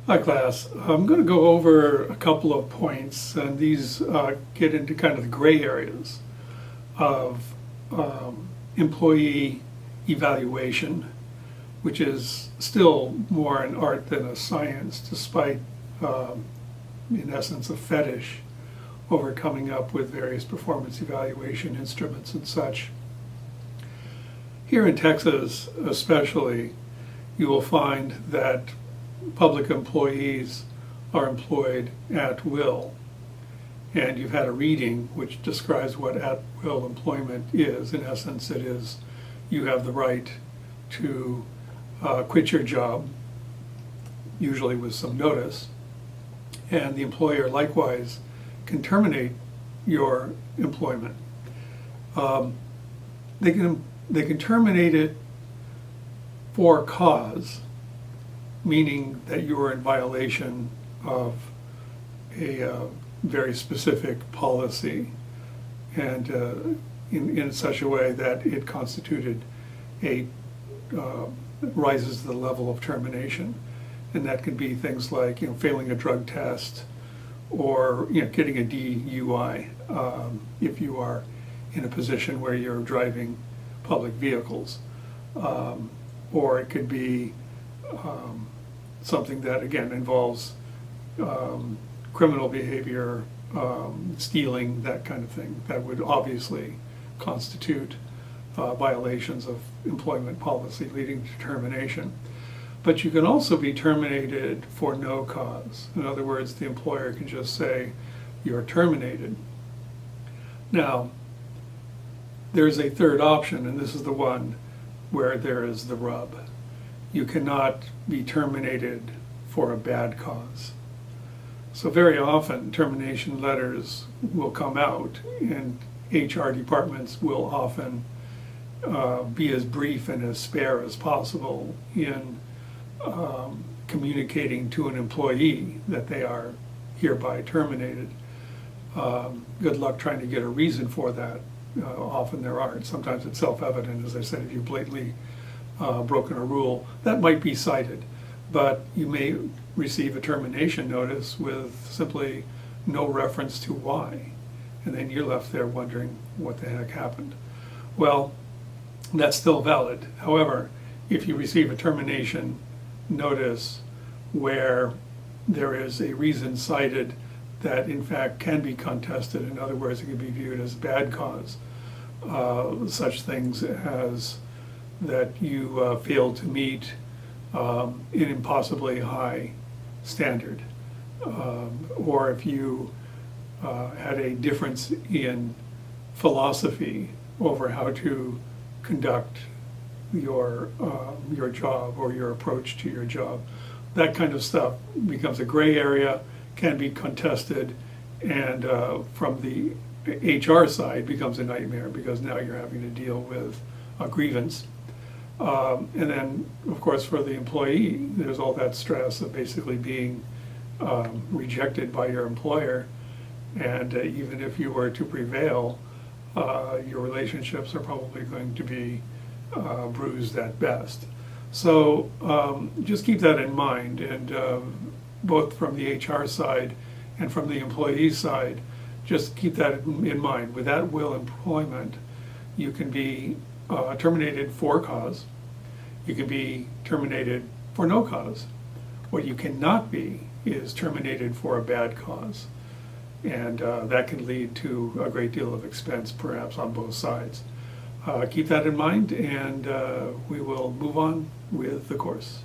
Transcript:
Hi class. I'm going to go over a couple of points, and these get into kind of the gray areas of employee evaluation, which is still more an art than a science, despite, in essence, a fetish over coming up with various performance evaluation instruments and such. Here in Texas especially, you will find that public employees are employed at will. And you've had a reading which describes what at-will employment is. In essence, it is you have the right to quit your job, usually with some notice, and the employer likewise can terminate your employment. They can terminate it for cause, meaning that you are in violation of a very specific policy, and in such a way that it constituted rises to the level of termination. And that could be things like failing a drug test, or getting a DUI if you are in a position where you're driving public vehicles, or it could be something that again involves criminal behavior, stealing, that kind of thing, that would obviously constitute violations of employment policy leading to termination. But you can also be terminated for no cause. In other words, the employer can just say, you're terminated. Now, there's a third option, and this is the one where there is the rub. You cannot be terminated for a bad cause. So very often termination letters will come out, and HR departments will often be as brief and as spare as possible in communicating to an employee that they are hereby terminated. Good luck trying to get a reason for that. Often there aren't. Sometimes it's self-evident, as I said, if you've blatantly broken a rule, that might be cited. But you may receive a termination notice with simply no reference to why. And then you're left there wondering what the heck happened. Well, that's still valid. However, if you receive a termination notice where there is a reason cited that in fact can be contested, in other words, it can be viewed as bad cause, such things as that you failed to meet an impossibly high standard, or if you had a difference in philosophy over how to conduct your job or your approach to your job. That kind of stuff becomes a gray area, can be contested, and from the HR side becomes a nightmare, because now you're having to deal with a grievance. And then, of course, for the employee, there's all that stress of basically being rejected by your employer. And even if you were to prevail, your relationships are probably going to be bruised at best. So just keep that in mind, and both from the HR side and from the employee side, just keep that in mind. With at-will employment, you can be terminated for cause. You can be terminated for no cause. What you cannot be is terminated for a bad cause. And that can lead to a great deal of expense, perhaps on both sides. Keep that in mind, and we will move on with the course.